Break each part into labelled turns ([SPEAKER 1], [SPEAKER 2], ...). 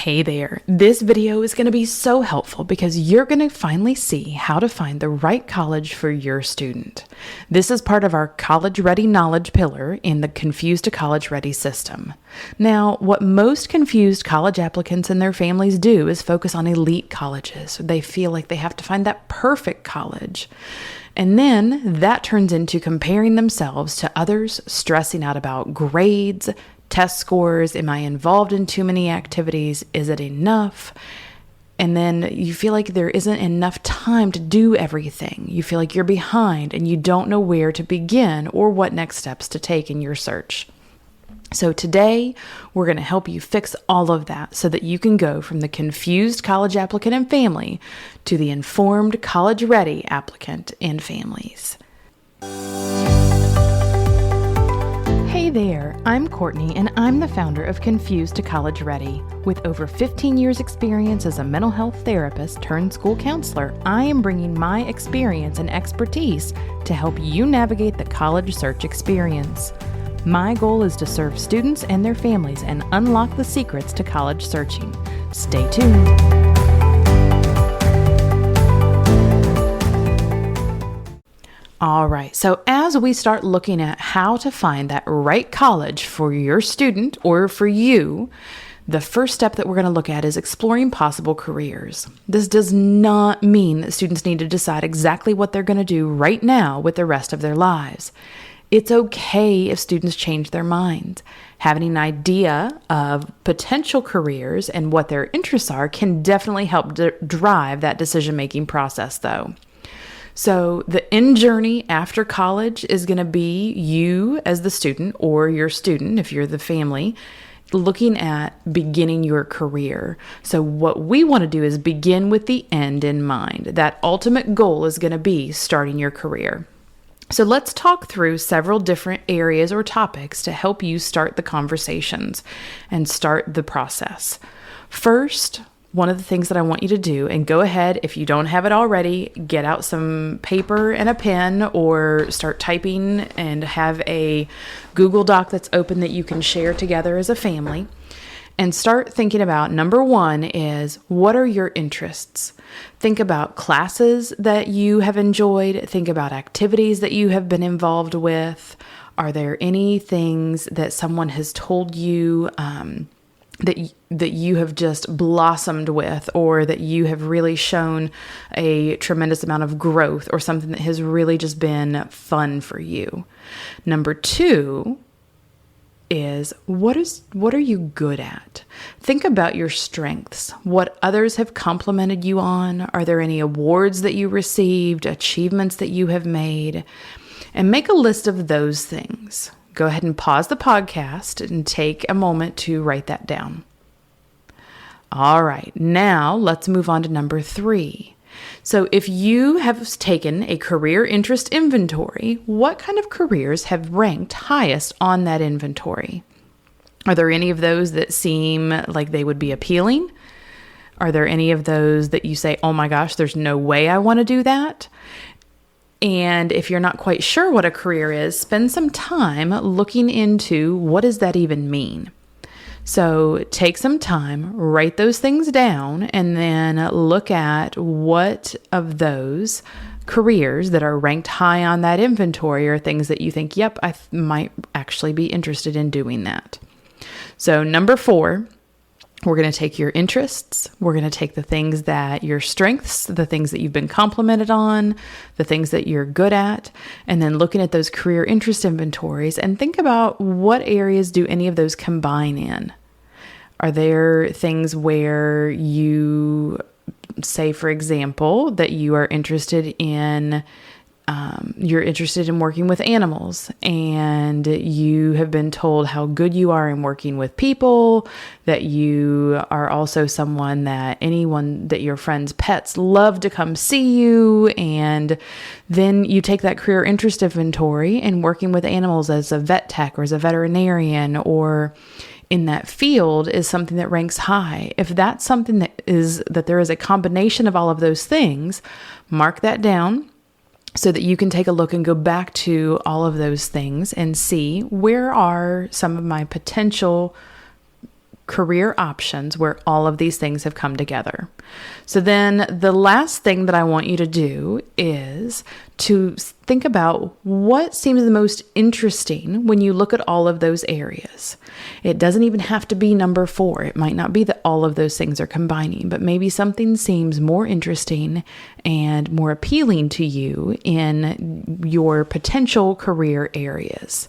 [SPEAKER 1] Hey there, this video is going to be so helpful because you're going to finally see how to find the right college for your student. This is part of our College Ready Knowledge pillar in the Confused to College Ready system. Now, what most confused college applicants and their families do is focus on elite colleges. They feel like they have to find that perfect college. And then that turns into comparing themselves to others, stressing out about grades, test scores. Am I involved in too many activities? Is it enough? And then you feel like there isn't enough time to do everything. You feel like you're behind and you don't know where to begin or what next steps to take in your search. So today, we're going to help you fix all of that so that you can go from the confused college applicant and family to the informed college-ready applicant and families. Hey there, I'm Courtney, and I'm the founder of Confused to College Ready. With over 15 years experience as a mental health therapist turned school counselor, I am bringing my experience and expertise to help you navigate the college search experience. My goal is to serve students and their families and unlock the secrets to college searching. Stay tuned. All right, so as we start looking at how to find that right college for your student or for you, the first step that we're going to look at is exploring possible careers. This does not mean that students need to decide exactly what they're going to do right now with the rest of their lives. It's okay if students change their minds. Having an idea of potential careers and what their interests are can definitely help drive that decision-making process, though. So the end journey after college is going to be you as the student or your student, if you're the family, looking at beginning your career. So what we want to do is begin with the end in mind. That ultimate goal is going to be starting your career. So let's talk through several different areas or topics to help you start the conversations and start the process. First, one of the things that I want you to do, and go ahead, if you don't have it already, get out some paper and a pen or start typing and have a Google Doc that's open that you can share together as a family. And start thinking about, number one is, what are your interests? Think about classes that you have enjoyed. Think about activities that you have been involved with. Are there any things that someone has told you that you have just blossomed with, or that you have really shown a tremendous amount of growth, or something that has really just been fun for you? Number two is, what are you good at? Think about your strengths, what others have complimented you on. Are there any awards that you received, achievements that you have made? And make a list of those things. Go ahead and pause the podcast and take a moment to write that down. All right, now let's move on to number three. So if you have taken a career interest inventory, what kind of careers have ranked highest on that inventory? Are there any of those that seem like they would be appealing? Are there any of those that you say, oh my gosh, there's no way I want to do that? And if you're not quite sure what a career is, spend some time looking into, what does that even mean? So take some time, write those things down, and then look at what of those careers that are ranked high on that inventory are things that you think, yep, I might actually be interested in doing that. So number four, we're going to take your interests. We're going to take the things that your strengths, the things that you've been complimented on, the things that you're good at, and then looking at those career interest inventories and think about, what areas do any of those combine in? Are there things where you say, for example, that you are interested in working with animals, and you have been told how good you are in working with people, that you are also someone that anyone that your friends' pets love to come see you, and then you take that career interest inventory and working with animals as a vet tech or as a veterinarian or in that field is something that ranks high. If that's something that there is a combination of all of those things, mark that down so that you can take a look and go back to all of those things and see, where are some of my potential career options where all of these things have come together. So then the last thing that I want you to do is to think about what seems the most interesting when you look at all of those areas. It doesn't even have to be number 4. It might not be that all of those things are combining, but maybe something seems more interesting and more appealing to you in your potential career areas.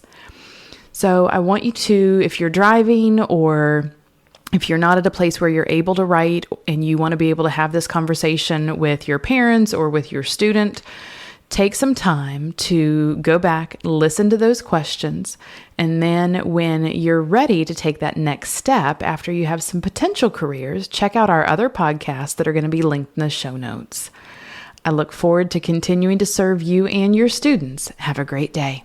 [SPEAKER 1] So I want you to, if you're driving or if you're not at a place where you're able to write and you want to be able to have this conversation with your parents or with your student, take some time to go back, listen to those questions, and then when you're ready to take that next step after you have some potential careers, check out our other podcasts that are going to be linked in the show notes. I look forward to continuing to serve you and your students. Have a great day.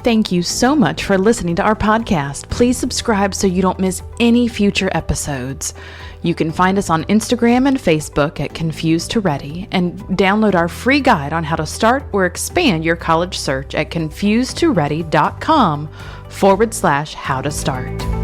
[SPEAKER 1] Thank you so much for listening to our podcast. Please subscribe so you don't miss any future episodes. You can find us on Instagram and Facebook at Confused to Ready and download our free guide on how to start or expand your college search at confusedtoready.com/how to start.